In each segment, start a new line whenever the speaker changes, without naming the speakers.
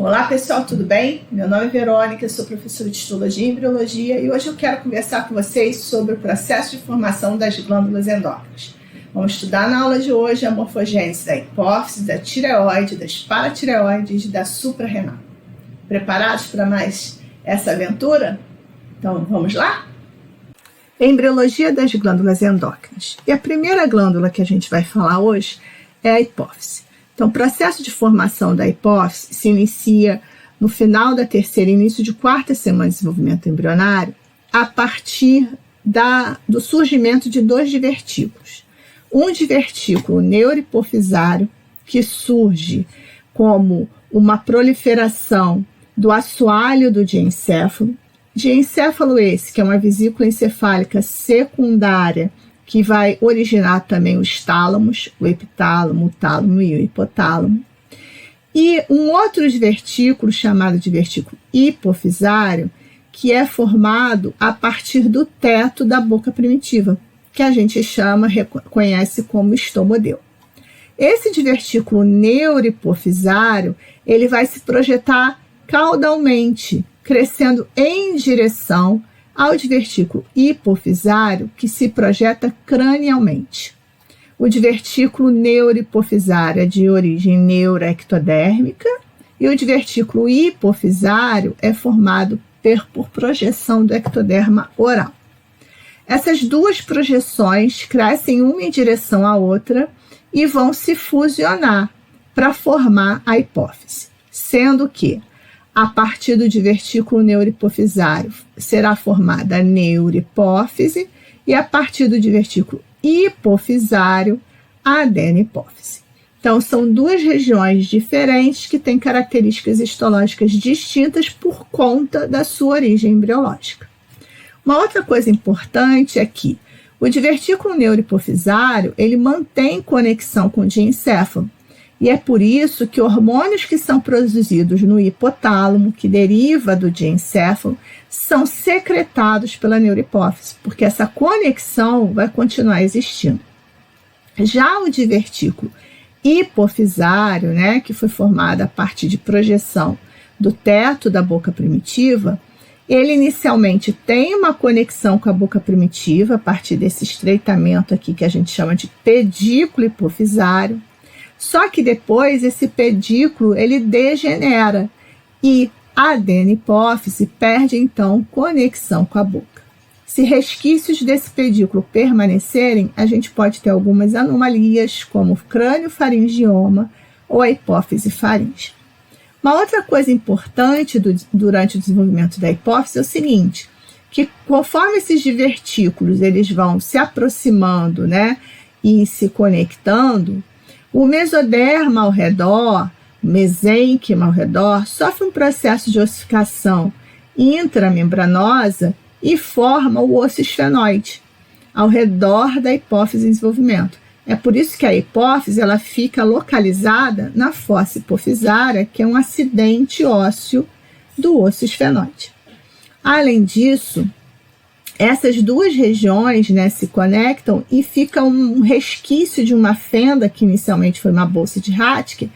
Olá pessoal, tudo bem? Meu nome é Verônica, sou professora de Histologia e Embriologia e hoje eu quero conversar com vocês sobre o processo de formação das glândulas endócrinas. Vamos estudar na aula de hoje a morfogênese da hipófise, da tireoide, das paratireoides e da suprarrenal. Preparados para mais essa aventura? Então vamos lá? Embriologia das glândulas endócrinas. E a primeira glândula que a gente vai falar hoje é a hipófise. Então, o processo de formação da hipófise se inicia no final da terceira e início de quarta semana de desenvolvimento embrionário, a partir do surgimento de dois divertículos. Um divertículo neurohipofisário, que surge como uma proliferação do assoalho do diencéfalo. Diencéfalo esse, que é uma vesícula encefálica secundária, que vai originar também os tálamos, o epitálamo, o tálamo e o hipotálamo. E um outro divertículo, chamado divertículo hipofisário, que é formado a partir do teto da boca primitiva, que a gente conhece como estomodeu. Esse divertículo neurohipofisário, ele vai se projetar caudalmente, crescendo em direção ao divertículo hipofisário, que se projeta cranialmente. O divertículo neurohipofisário é de origem neuroectodérmica e o divertículo hipofisário é formado por projeção do ectoderma oral. Essas duas projeções crescem uma em direção à outra e vão se fusionar para formar a hipófise, sendo que a partir do divertículo neurohipofisário será formada a neurohipófise e a partir do divertículo hipofisário a adenopófise. Então, são duas regiões diferentes que têm características histológicas distintas por conta da sua origem embriológica. Uma outra coisa importante é que o divertículo neurohipofisário ele mantém conexão com o diencéfalo. E é por isso que hormônios que são produzidos no hipotálamo, que deriva do diencéfalo, são secretados pela neurohipófise, porque essa conexão vai continuar existindo. Já o divertículo hipofisário, que foi formado a partir de projeção do teto da boca primitiva, ele inicialmente tem uma conexão com a boca primitiva, a partir desse estreitamento aqui que a gente chama de pedículo hipofisário. Só que depois esse pedículo ele degenera e a adenopófise perde então conexão com a boca. Se resquícios desse pedículo permanecerem, a gente pode ter algumas anomalias como o crânio-faringioma ou a hipófise faríngea. Uma outra coisa importante durante o desenvolvimento da hipófise é o seguinte, que conforme esses divertículos eles vão se aproximando, e se conectando, o mesoderma ao redor, o mesênquima ao redor, sofre um processo de ossificação intramembranosa e forma o osso esfenoide ao redor da hipófise em desenvolvimento. É por isso que a hipófise ela fica localizada na fossa hipofisária, que é um acidente ósseo do osso esfenoide. Além disso, essas duas regiões se conectam e fica um resquício de uma fenda, que inicialmente foi uma bolsa de Rathke,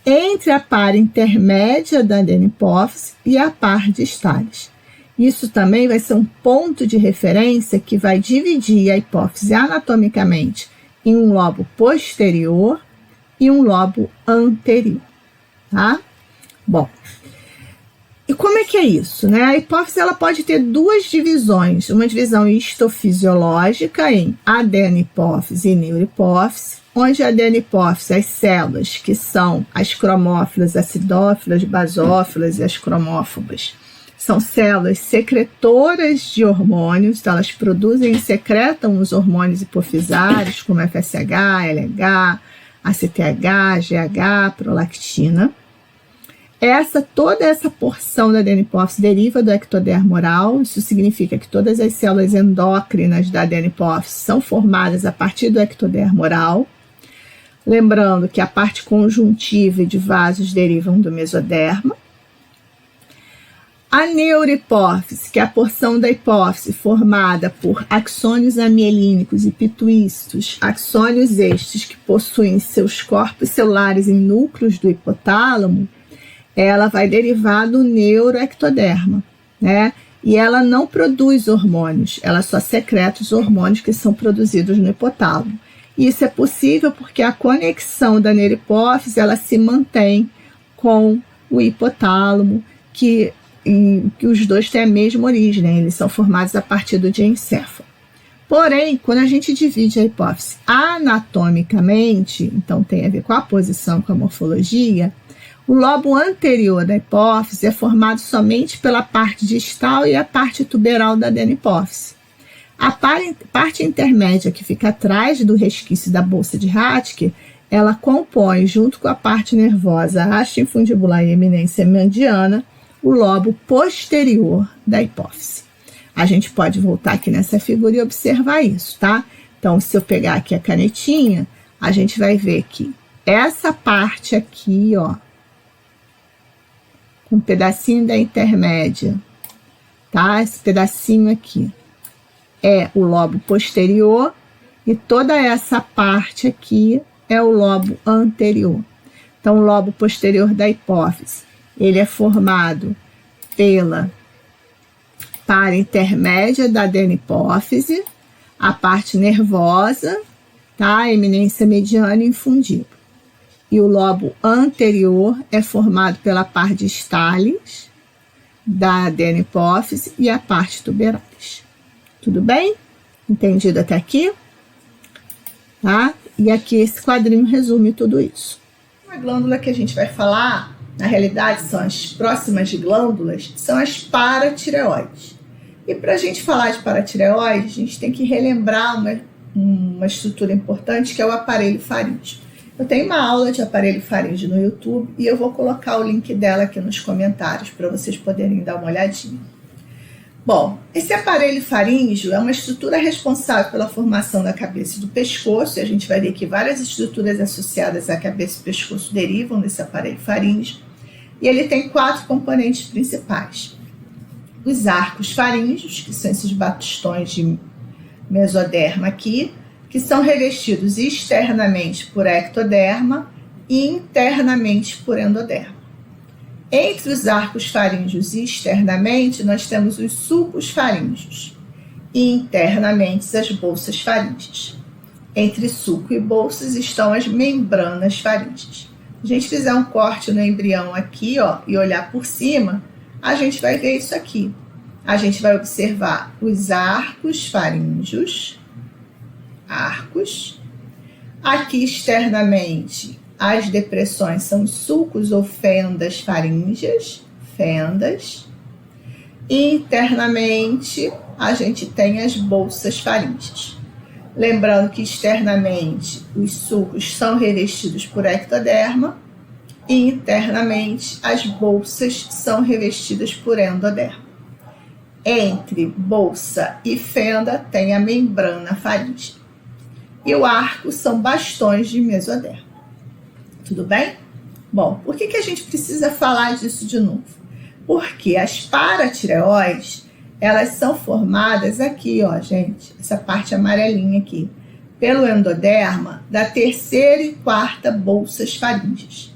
entre a par intermédia da adenopófise e a par distalis. Isso também vai ser um ponto de referência que vai dividir a hipófise anatomicamente em um lobo posterior e um lobo anterior. Tá? Bom, e como é que é isso? A hipófise ela pode ter duas divisões, uma divisão histofisiológica em adenopófise e neurohipófise, onde a adenopófise, as células que são as cromófilas, acidófilas, basófilas e as cromófobas, são células secretoras de hormônios, então elas produzem e secretam os hormônios hipofisários, como FSH, LH, ACTH, GH, prolactina. Toda essa porção da adenopófise deriva do ectoderma oral, isso significa que todas as células endócrinas da adenopófise são formadas a partir do ectoderma oral. Lembrando que a parte conjuntiva e de vasos derivam do mesoderma. A neurohipófise, que é a porção da hipófise formada por axônios amielínicos e pituícitos, axônios estes que possuem seus corpos celulares em núcleos do hipotálamo, ela vai derivar do neuroectoderma, né? E ela não produz hormônios, ela só secreta os hormônios que são produzidos no hipotálamo. E isso é possível porque a conexão da neurohipófise, ela se mantém com o hipotálamo, que os dois têm a mesma origem, né? Eles são formados a partir do diencéfalo. Porém, quando a gente divide a hipófise anatomicamente, então tem a ver com a posição, com a morfologia, o lobo anterior da hipófise é formado somente pela parte distal e a parte tuberal da adenopófise. A parte intermédia, que fica atrás do resquício da bolsa de Rathke, ela compõe, junto com a parte nervosa haste infundibular e eminência mediana, o lobo posterior da hipófise. A gente pode voltar aqui nessa figura e observar isso, tá? Então, se eu pegar aqui a canetinha, a gente vai ver que essa parte aqui, ó, um pedacinho da intermédia, tá? Esse pedacinho aqui é o lobo posterior e toda essa parte aqui é o lobo anterior. Então, o lobo posterior da hipófise, ele é formado pela para intermédia da adenopófise, a parte nervosa, tá? Eminência mediana e infundíbula. E o lobo anterior é formado pela parte distalis da adenopófise e a parte tuberalis. Tudo bem? Entendido até aqui? Tá? E aqui esse quadrinho resume tudo isso. A glândula que a gente vai falar, na realidade, são as próximas glândulas, são as paratireoides. E para a gente falar de paratireoide, a gente tem que relembrar uma estrutura importante, que é o aparelho faríngeo. Eu tenho uma aula de aparelho faríngeo no YouTube e eu vou colocar o link dela aqui nos comentários para vocês poderem dar uma olhadinha. Bom, esse aparelho faríngeo é uma estrutura responsável pela formação da cabeça e do pescoço, e a gente vai ver que várias estruturas associadas à cabeça e pescoço derivam desse aparelho faríngeo, e ele tem 4 componentes principais. Os arcos faríngeos, que são esses bastões de mesoderma aqui, que são revestidos externamente por ectoderma e internamente por endoderma. Entre os arcos faríngeos e externamente, nós temos os sulcos faríngeos e internamente as bolsas faríngeas. Entre sulco e bolsas estão as membranas faríngeas. Se a gente fizer um corte no embrião aqui, ó, e olhar por cima, a gente vai ver isso aqui. A gente vai observar os arcos faríngeos, arcos. Aqui externamente, as depressões são os sulcos ou fendas faríngeas, fendas. E internamente, a gente tem as bolsas faríngeas. Lembrando que externamente, os sulcos são revestidos por ectoderma e internamente, as bolsas são revestidas por endoderma. Entre bolsa e fenda tem a membrana faríngea. E o arco são bastões de mesoderma. Tudo bem? Bom, por que a gente precisa falar disso de novo? Porque as paratireoides, elas são formadas aqui, ó, gente, essa parte amarelinha aqui, pelo endoderma da terceira e quarta bolsas faríngeas.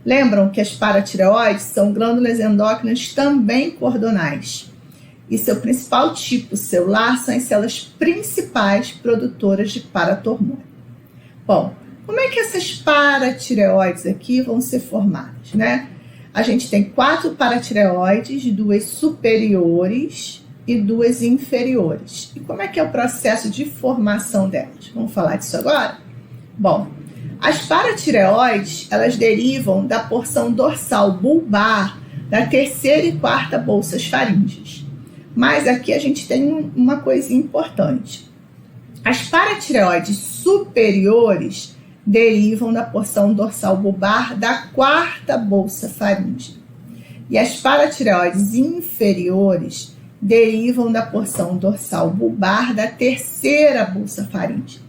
Lembram que as paratireoides são glândulas endócrinas também cordonais. E seu principal tipo celular são as células principais produtoras de paratormônio. Bom, como é que essas paratireoides aqui vão ser formadas, né? A gente tem 4 paratireoides, 2 superiores e 2 inferiores. E como é que é o processo de formação delas? Vamos falar disso agora? Bom, as paratireoides, elas derivam da porção dorsal bulbar da terceira e quarta bolsas faríngeas. Mas aqui a gente tem uma coisinha importante. As paratireoides superiores derivam da porção dorsal bulbar da quarta bolsa faríngea. E as paratireoides inferiores derivam da porção dorsal bulbar da terceira bolsa faríngea.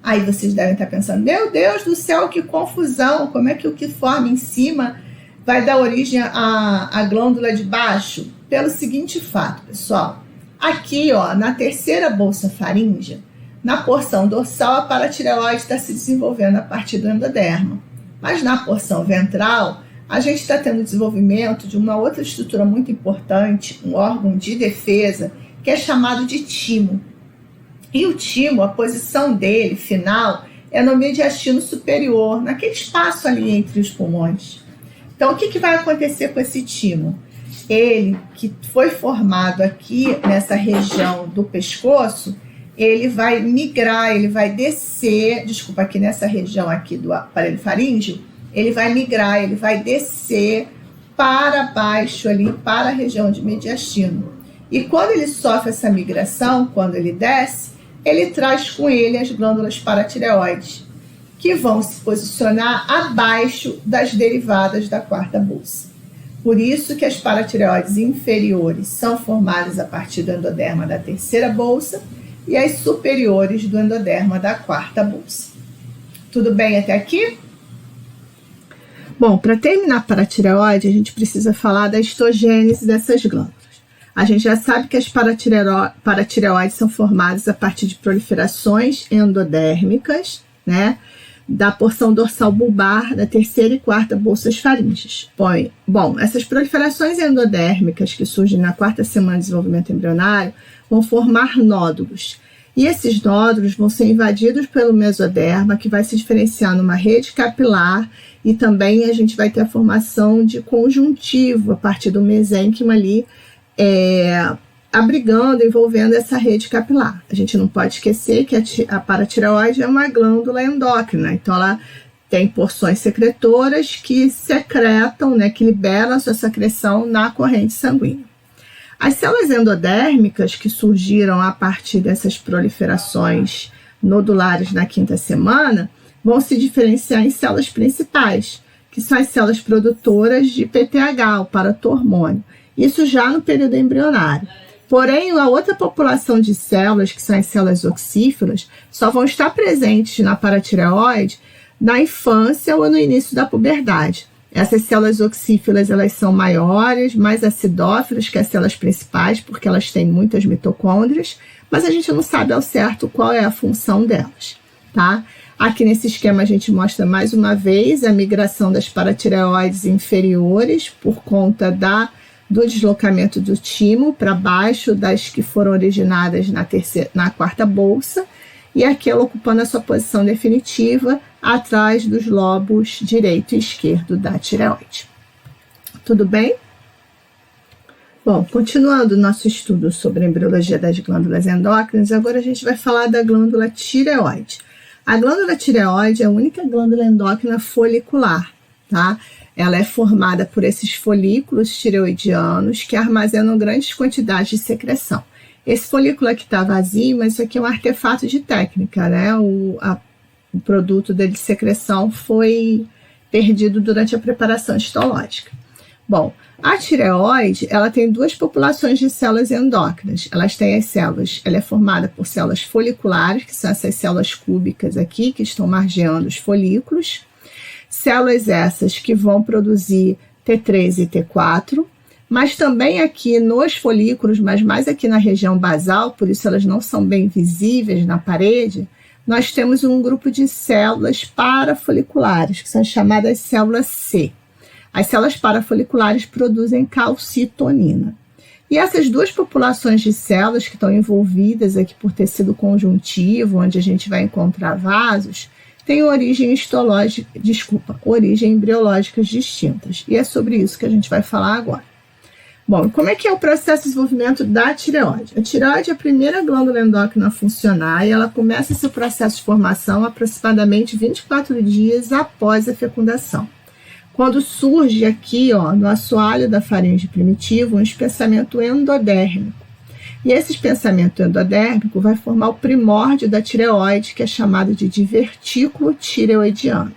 Aí vocês devem estar pensando, meu Deus do céu, que confusão, como é que o que forma em cima vai dar origem à glândula de baixo? Pelo seguinte fato, pessoal, aqui, ó, na terceira bolsa faríngea, na porção dorsal, a paratireoide está se desenvolvendo a partir do endoderma, mas na porção ventral, a gente está tendo desenvolvimento de uma outra estrutura muito importante, um órgão de defesa, que é chamado de timo. E o timo, a posição dele, final, é no mediastino superior, naquele espaço ali entre os pulmões. Então, o que vai acontecer com esse timo? Ele, que foi formado aqui nessa região do pescoço, ele vai migrar, ele vai descer, aqui nessa região aqui do aparelho faríngeo, ele vai migrar, ele vai descer para baixo ali, para a região de mediastino. E quando ele sofre essa migração, quando ele desce, ele traz com ele as glândulas paratireoides, que vão se posicionar abaixo das derivadas da quarta bolsa. Por isso que as paratireoides inferiores são formadas a partir do endoderma da terceira bolsa e as superiores do endoderma da quarta bolsa. Tudo bem até aqui? Bom, para terminar a paratireoide, a gente precisa falar da histogênese dessas glândulas. A gente já sabe que as paratireoides são formadas a partir de proliferações endodérmicas, né, da porção dorsal bulbar da terceira e quarta bolsas faríngeas. Bom, essas proliferações endodérmicas que surgem na quarta semana de desenvolvimento embrionário vão formar nódulos. E esses nódulos vão ser invadidos pelo mesoderma, que vai se diferenciar numa rede capilar, e também a gente vai ter a formação de conjuntivo a partir do mesênquima ali, abrigando, envolvendo essa rede capilar. A gente não pode esquecer que a paratireoide é uma glândula endócrina, então ela tem porções secretoras que secretam, né, que liberam a sua secreção na corrente sanguínea. As células endodérmicas que surgiram a partir dessas proliferações nodulares na quinta semana vão se diferenciar em células principais, que são as células produtoras de PTH, o paratormônio. Isso já no período embrionário. Porém, a outra população de células, que são as células oxífilas, só vão estar presentes na paratireoide na infância ou no início da puberdade. Essas células oxífilas, elas são maiores, mais acidófilas que as células principais, porque elas têm muitas mitocôndrias, mas a gente não sabe ao certo qual é a função delas, tá? Aqui nesse esquema a gente mostra mais uma vez a migração das paratireoides inferiores por conta do deslocamento do timo para baixo das que foram originadas na quarta bolsa, e aqui ela ocupando a sua posição definitiva atrás dos lobos direito e esquerdo da tireoide. Tudo bem? Bom, continuando o nosso estudo sobre a embriologia das glândulas endócrinas, agora a gente vai falar da glândula tireoide. A glândula tireoide é a única glândula endócrina folicular, tá? Ela é formada por esses folículos tireoidianos que armazenam grandes quantidades de secreção. Esse folículo aqui está vazio, mas isso aqui é um artefato de técnica, né? O produto de secreção foi perdido durante a preparação histológica. Bom, a tireoide, ela tem duas populações de células endócrinas. Ela é formada por células foliculares, que são essas células cúbicas aqui, que estão margeando os folículos. Células essas que vão produzir T3 e T4, mas também aqui nos folículos, mas mais aqui na região basal, por isso elas não são bem visíveis na parede, nós temos um grupo de células parafoliculares, que são chamadas células C. As células parafoliculares produzem calcitonina. E essas duas populações de células que estão envolvidas aqui por tecido conjuntivo, onde a gente vai encontrar vasos, têm origem embriológicas distintas. E é sobre isso que a gente vai falar agora. Bom, como é que é o processo de desenvolvimento da tireoide? A tireoide é a primeira glândula endócrina a funcionar e ela começa seu processo de formação aproximadamente 24 dias após a fecundação. Quando surge aqui, no assoalho da faringe primitivo, um espessamento endodérmico. E esse espessamento endodérmico vai formar o primórdio da tireoide, que é chamado de divertículo tireoidiano.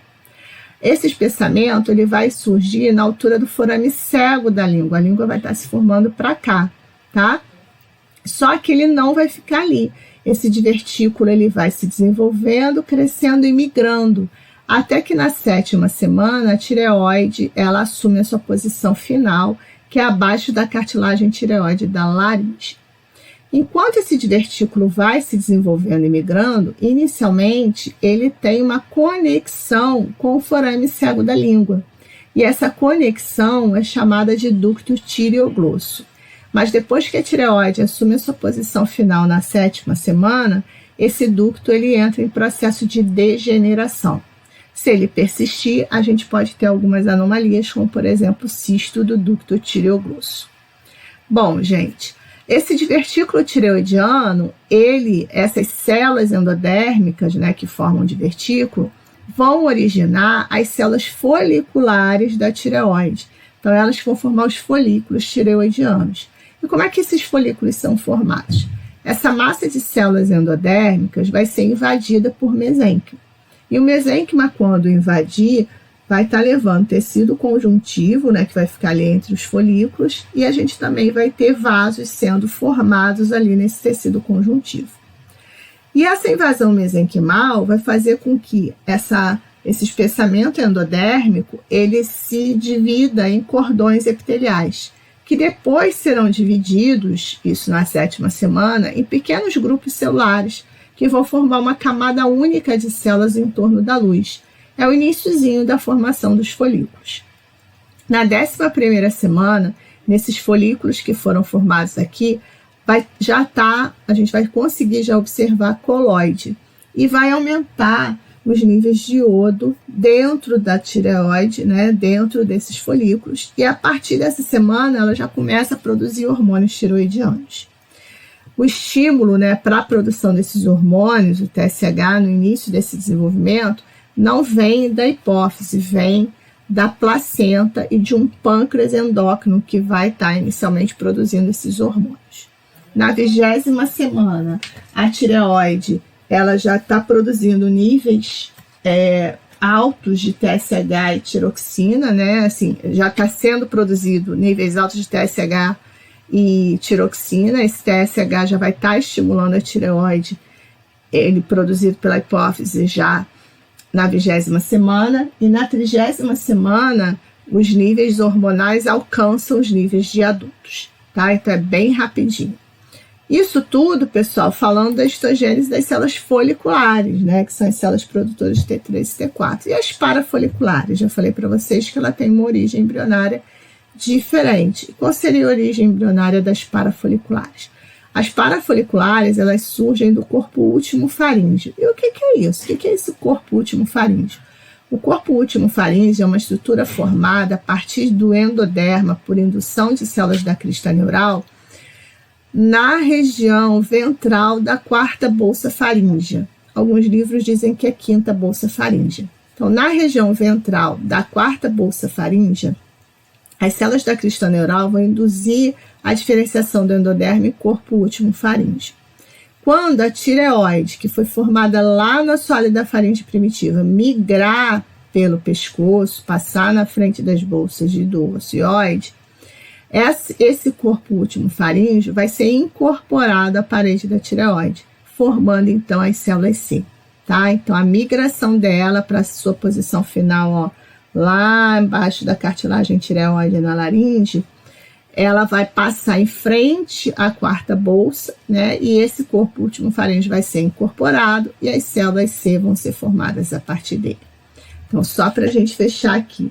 Esse espessamento ele vai surgir na altura do forame cego da língua. A língua vai estar se formando para cá, tá? Só que ele não vai ficar ali. Esse divertículo ele vai se desenvolvendo, crescendo e migrando, até que na 7ª semana a tireoide ela assume a sua posição final, que é abaixo da cartilagem tireoide da laringe. Enquanto esse divertículo vai se desenvolvendo e migrando, inicialmente ele tem uma conexão com o forame cego da língua. E essa conexão é chamada de ducto tireoglosso. Mas depois que a tireoide assume a sua posição final na 7ª semana, esse ducto ele entra em processo de degeneração. Se ele persistir, a gente pode ter algumas anomalias, como por exemplo o cisto do ducto tireoglosso. Bom, gente, esse divertículo tireoidiano, essas células endodérmicas, né, que formam o divertículo, vão originar as células foliculares da tireoide. Então, elas vão formar os folículos tireoidianos. E como é que esses folículos são formados? Essa massa de células endodérmicas vai ser invadida por mesênquima. E o mesênquima, quando invadir, vai estar levando tecido conjuntivo, né, que vai ficar ali entre os folículos, e a gente também vai ter vasos sendo formados ali nesse tecido conjuntivo. E essa invasão mesenquimal vai fazer com que esse espessamento endodérmico ele se divida em cordões epiteliais, que depois serão divididos, isso na 7ª semana, em pequenos grupos celulares, que vão formar uma camada única de células em torno da luz. É o iniciozinho da formação dos folículos. Na 11ª semana, nesses folículos que foram formados aqui, a gente vai conseguir já observar coloide e vai aumentar os níveis de iodo dentro da tireoide, né, dentro desses folículos, e a partir dessa semana ela já começa a produzir hormônios tireoidianos. O estímulo, né, para a produção desses hormônios, o TSH, no início desse desenvolvimento, não vem da hipófise, vem da placenta e de um pâncreas endócrino que vai estar inicialmente produzindo esses hormônios. Na 20ª semana, a tireoide ela já está produzindo níveis altos de TSH e tiroxina, né? Assim, já está sendo produzido níveis altos de TSH e tiroxina. Esse TSH já vai estar estimulando a tireoide, ele produzido pela hipófise já na 20ª semana, e na 30ª semana os níveis hormonais alcançam os níveis de adultos, tá? Então é bem rapidinho. Isso tudo, pessoal, falando da histogênese das células foliculares, né, que são as células produtoras de T3 e T4. E as parafoliculares, já falei para vocês que ela tem uma origem embrionária diferente. Qual seria a origem embrionária das parafoliculares? As parafoliculares, elas surgem do corpo último faríngeo. E o que é isso? O que é esse corpo último faríngeo? O corpo último faríngeo é uma estrutura formada a partir do endoderma por indução de células da crista neural na região ventral da 4ª bolsa faríngea. Alguns livros dizem que é 5ª bolsa faríngea. Então, na região ventral da 4ª bolsa faríngea, as células da crista neural vão induzir a diferenciação do endoderma e corpo último faríngeo. Quando a tireoide, que foi formada lá no assoalho da faringe primitiva, migrar pelo pescoço, passar na frente das bolsas do ocioide, esse corpo último faríngeo vai ser incorporado à parede da tireoide, formando então as células C, tá? Então a migração dela para a sua posição final, ó, lá embaixo da cartilagem tireoide na laringe, ela vai passar em frente à 4ª bolsa, né? E esse corpo último faríngeo vai ser incorporado e as células C vão ser formadas a partir dele. Então, só para a gente fechar aqui,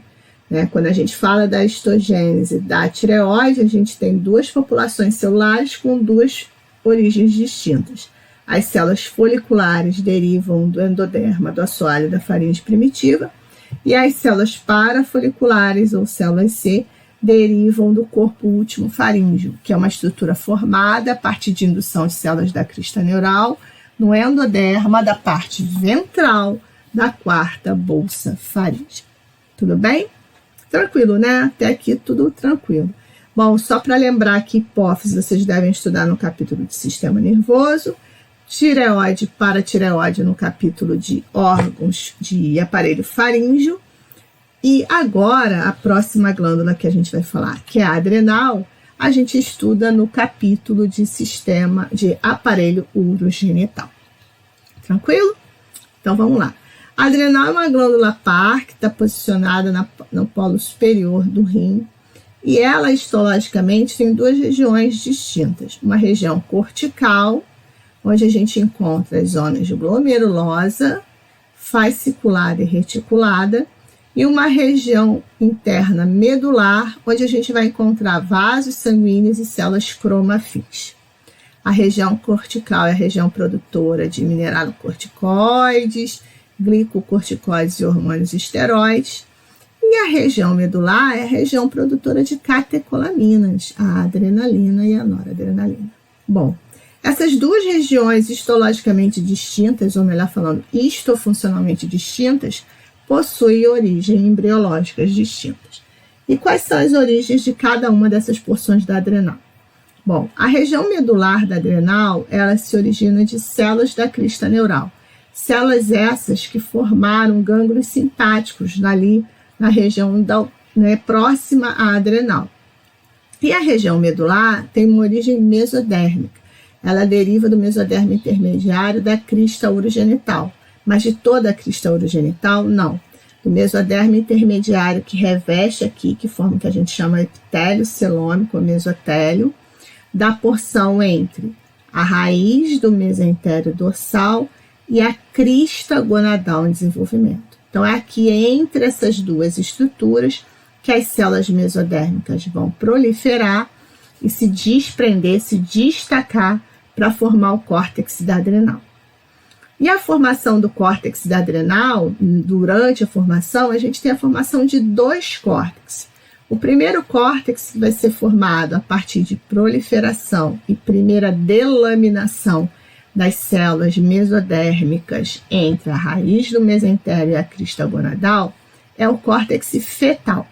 né? Quando a gente fala da histogênese da tireoide, a gente tem duas populações celulares com duas origens distintas. As células foliculares derivam do endoderma do assoalho da faringe primitiva e as células parafoliculares, ou células C, derivam do corpo último faríngeo, que é uma estrutura formada a partir de indução de células da crista neural no endoderma da parte ventral da 4ª bolsa faríngea. Tudo bem? Tranquilo, né? Até aqui tudo tranquilo. Bom, só para lembrar que hipófise vocês devem estudar no capítulo de sistema nervoso, tireoide, paratireoide no capítulo de órgãos de aparelho faríngeo. E agora, a próxima glândula que a gente vai falar, que é a adrenal, a gente estuda no capítulo de sistema de aparelho urogenital. Tranquilo? Então, vamos lá. A adrenal é uma glândula par que está posicionada no polo superior do rim e ela, histologicamente, tem duas regiões distintas. Uma região cortical, onde a gente encontra as zonas de glomerulosa, fasciculada e reticulada, e uma região interna medular, onde a gente vai encontrar vasos sanguíneos e células cromafins. A região cortical é a região produtora de mineralocorticoides, glicocorticoides e hormônios esteroides. E a região medular é a região produtora de catecolaminas, a adrenalina e a noradrenalina. Bom, essas duas regiões histologicamente distintas, ou melhor falando, histofuncionalmente distintas, possuem origens embriológicas distintas. E quais são as origens de cada uma dessas porções da adrenal? Bom, a região medular da adrenal, ela se origina de células da crista neural. Células essas que formaram gânglios simpáticos ali na região próxima à adrenal. E a região medular tem uma origem mesodérmica. Ela deriva do mesodermo intermediário da crista urogenital. Mas de toda a crista urogenital, não. Do mesodermo intermediário que reveste aqui, que forma o que a gente chama de epitélio celômico, ou mesotélio, da porção entre a raiz do mesentério dorsal e a crista gonadal em desenvolvimento. Então, é aqui entre essas duas estruturas que as células mesodérmicas vão proliferar e se desprender, se destacar para formar o córtex da adrenal. E a formação do córtex da adrenal, durante a formação, a gente tem a formação de dois córtex. O primeiro córtex vai ser formado a partir de proliferação e primeira delaminação das células mesodérmicas entre a raiz do mesentério e a crista gonadal, é o córtex fetal.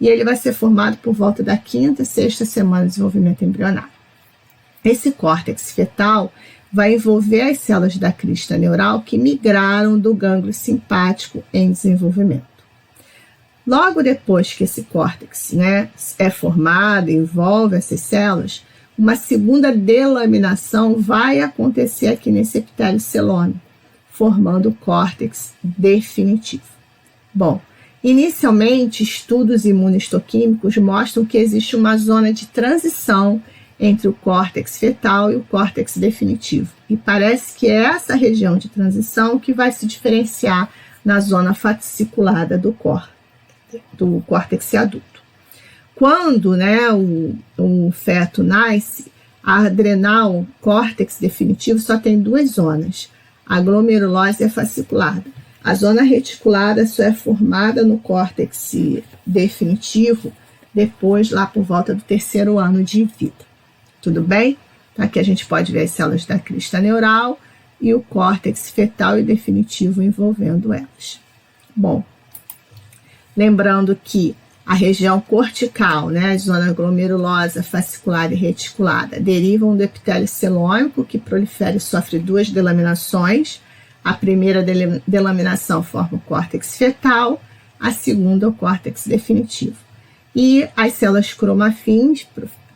E ele vai ser formado por volta da 5ª, 6ª semana de desenvolvimento embrionário. Esse córtex fetal vai envolver as células da crista neural que migraram do gânglio simpático em desenvolvimento. Logo depois que esse córtex é formado, envolve essas células, uma segunda delaminação vai acontecer aqui nesse epitélio celômico, formando o córtex definitivo. Bom, inicialmente, estudos imunohistoquímicos mostram que existe uma zona de transição entre o córtex fetal e o córtex definitivo. E parece que é essa região de transição que vai se diferenciar na zona fasciculada do córtex adulto. Quando o feto nasce, a adrenal córtex definitivo só tem duas zonas, a glomerulose e a fasciculada. A zona reticulada só é formada no córtex definitivo depois, lá por volta do 3º ano de vida. Tudo bem? Aqui a gente pode ver as células da crista neural e o córtex fetal e definitivo envolvendo elas. Bom, lembrando que a região cortical, a zona glomerulosa, fasciculada e reticulada, derivam do epitélio celômico, que prolifera e sofre duas delaminações. A primeira delaminação forma o córtex fetal, a segunda o córtex definitivo. E as células cromafins,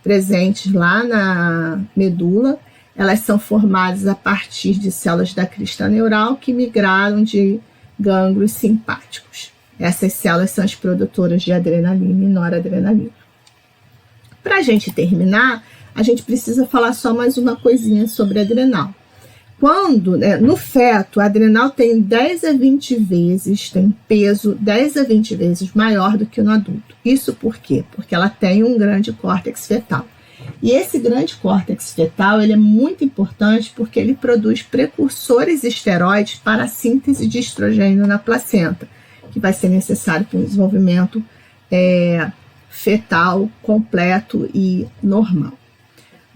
presentes lá na medula, elas são formadas a partir de células da crista neural que migraram de gânglios simpáticos. Essas células são as produtoras de adrenalina e noradrenalina. Para a gente terminar, a gente precisa falar só mais uma coisinha sobre a adrenal. Quando, no feto, a adrenal tem 10 a 20 vezes, tem peso 10 a 20 vezes maior do que no adulto. Isso por quê? Porque ela tem um grande córtex fetal. E esse grande córtex fetal ele é muito importante porque ele produz precursores esteroides para a síntese de estrogênio na placenta, que vai ser necessário para o desenvolvimento fetal completo e normal.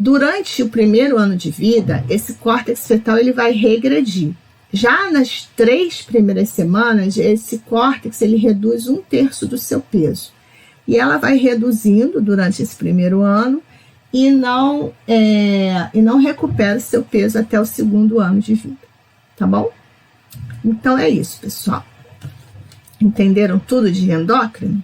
Durante o primeiro ano de vida, esse córtex fetal ele vai regredir. Já nas 3 primeiras semanas, esse córtex ele reduz 1/3 do seu peso. E ela vai reduzindo durante esse primeiro ano e não recupera o seu peso até o 2º ano de vida. Tá bom? Então é isso, pessoal. Entenderam tudo de endócrino?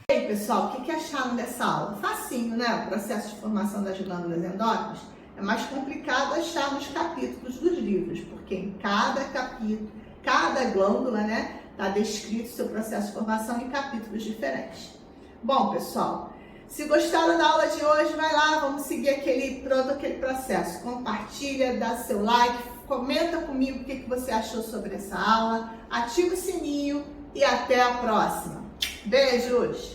E aí, pessoal, o que acharam dessa aula? Facinho, né? O processo de formação das glândulas endócrinas é mais complicado achar nos capítulos dos livros, porque em cada capítulo, cada glândula, está descrito o seu processo de formação em capítulos diferentes. Bom, pessoal, se gostaram da aula de hoje, vai lá, vamos seguir todo aquele processo. Compartilha, dá seu like, comenta comigo o que você achou sobre essa aula, ativa o sininho e até a próxima! Beijos!